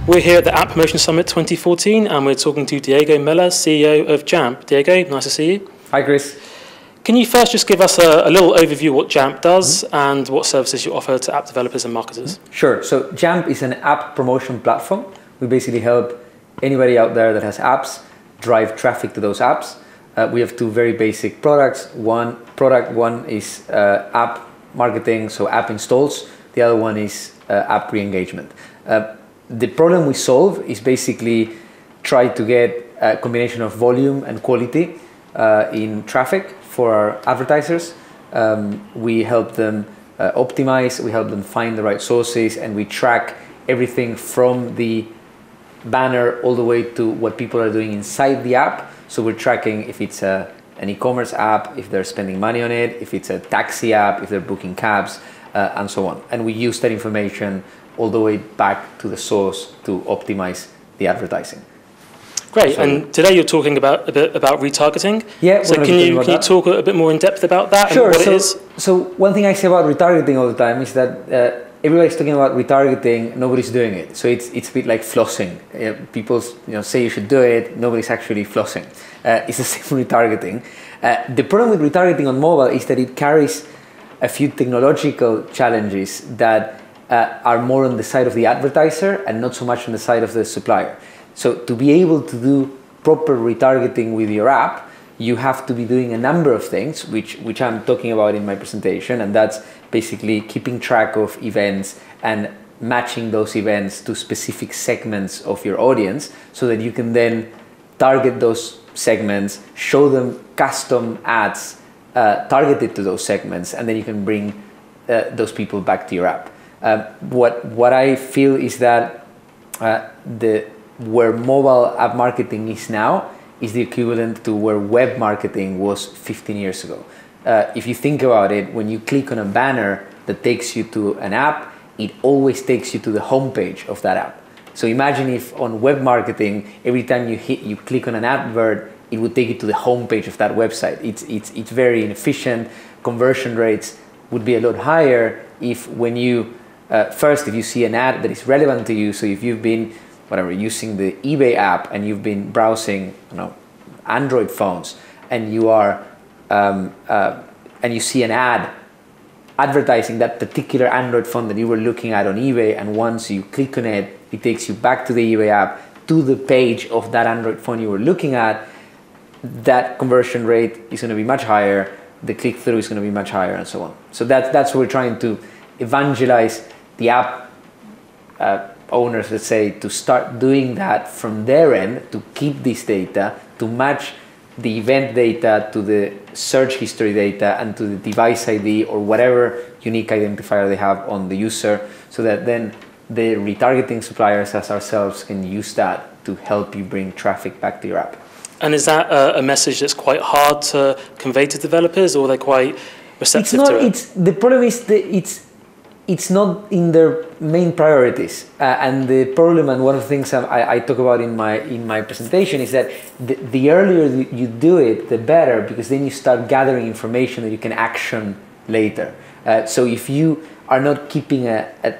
We're here at the App Promotion Summit 2014 and we're talking to Diego Meller, CEO of Jampp. Diego, nice to see you. Hi, Chris. Can you first just give us a little overview of what Jampp does and what services you offer to app developers and marketers? Sure. So Jampp is an app promotion platform. We basically help anybody out there that has apps drive traffic to those apps. We have two very basic products. One is app marketing, so app installs. The other one is app re-engagement. The problem we solve is basically try to get a combination of volume and quality in traffic for our advertisers. We help them optimize, we help them find the right sources, and we track everything from the banner all the way to what people are doing inside the app. So we're tracking if it's an e-commerce app, if they're spending money on it, if it's a taxi app, if they're booking cabs, and so on. And we use that information all the way back to the source to optimize the advertising. Great, so, and today you're talking a bit about retargeting. Yeah, so can you talk a bit more in depth about that? Sure. And what it is? So one thing I say about retargeting all the time is that everybody's talking about retargeting, nobody's doing it. So it's a bit like flossing. People say you should do it, nobody's actually flossing. It's the same with retargeting. The problem with retargeting on mobile is that it carries a few technological challenges that are more on the side of the advertiser and not so much on the side of the supplier. So to be able to do proper retargeting with your app, you have to be doing a number of things, which I'm talking about in my presentation, and that's basically keeping track of events and matching those events to specific segments of your audience so that you can then target those segments, show them custom ads targeted to those segments, and then you can bring those people back to your app. What I feel is that where mobile app marketing is now is the equivalent to where web marketing was 15 years ago. If you think about it, when you click on a banner that takes you to an app, it always takes you to the homepage of that app. So imagine if on web marketing, every time you click on an advert, it would take you to the homepage of that website. It's very inefficient. Conversion rates would be a lot higher if when you first, if you see an ad that is relevant to you, so if you've been using the eBay app and you've been browsing Android phones and you are and you see an ad advertising that particular Android phone that you were looking at on eBay, and once you click on it, it takes you back to the eBay app to the page of that Android phone you were looking at, that conversion rate is going to be much higher, the click-through is going to be much higher, and so on. So that's what we're trying to evangelize the app owners, let's say, to start doing that from their end, to keep this data, to match the event data to the search history data and to the device ID or whatever unique identifier they have on the user, so that then the retargeting suppliers as ourselves can use that to help you bring traffic back to your app. And is that a message that's quite hard to convey to developers, or are they quite receptive to it? The problem is that it's not in their main priorities, and the problem, and one of the things I talk about in my presentation, is that the earlier you do it, the better, because then you start gathering information that you can action later. So if you are not keeping a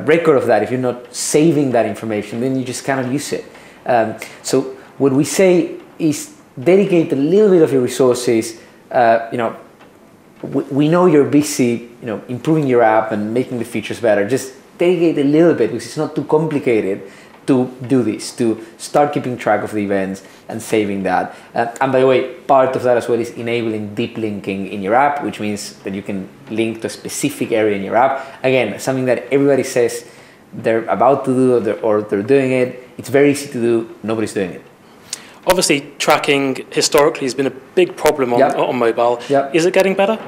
record of that, if you're not saving that information, then you just cannot use it. So what we say is dedicate a little bit of your resources. We know you're busy, improving your app and making the features better. Just dedicate a little bit, because it's not too complicated to do this, to start keeping track of the events and saving that. And by the way, part of that as well is enabling deep linking in your app, which means that you can link to a specific area in your app. Again, something that everybody says they're about to do or they're doing it. It's very easy to do, nobody's doing it. Obviously, tracking historically has been a big problem on mobile. Yep. Is it getting better?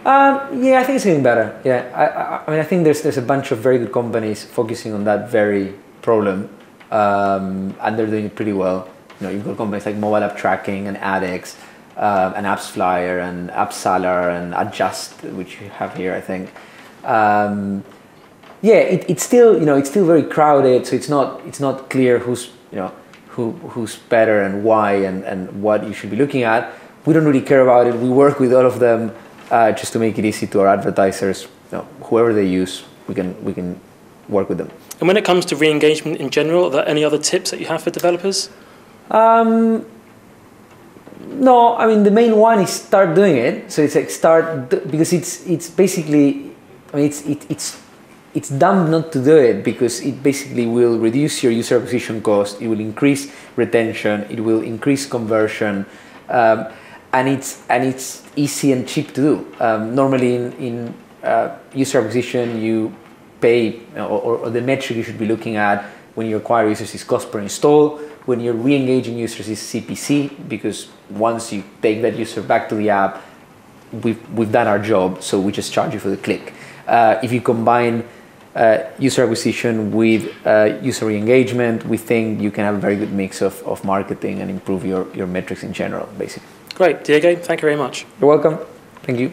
Yeah, I think it's getting better. Yeah, I mean, I think there's a bunch of very good companies focusing on that very problem, and they're doing it pretty well. You've got companies like Mobile App Tracking and AdX, and AppsFlyer and AppSalar and Adjust, which you have here, I think. Yeah, it's still very crowded, so it's not clear who's better and why and what you should be looking at. We don't really care about it. We work with all of them just to make it easy to our advertisers. Whoever they use, we can work with them. And when it comes to re-engagement in general, are there any other tips that you have for developers? No, I mean the main one is start doing it. So it's like because it's basically, I mean it's dumb not to do it, because it basically will reduce your user acquisition cost. It will increase retention. It will increase conversion, and it's easy and cheap to do. Normally in user acquisition, you pay, or the metric you should be looking at when you acquire users is cost per install. When you're re-engaging users is CPC, because once you take that user back to the app, we've done our job, so we just charge you for the click. If you combine user acquisition with user re-engagement, we think you can have a very good mix of marketing and improve your metrics in general, basically. Great, Diego, thank you very much. You're welcome. Thank you.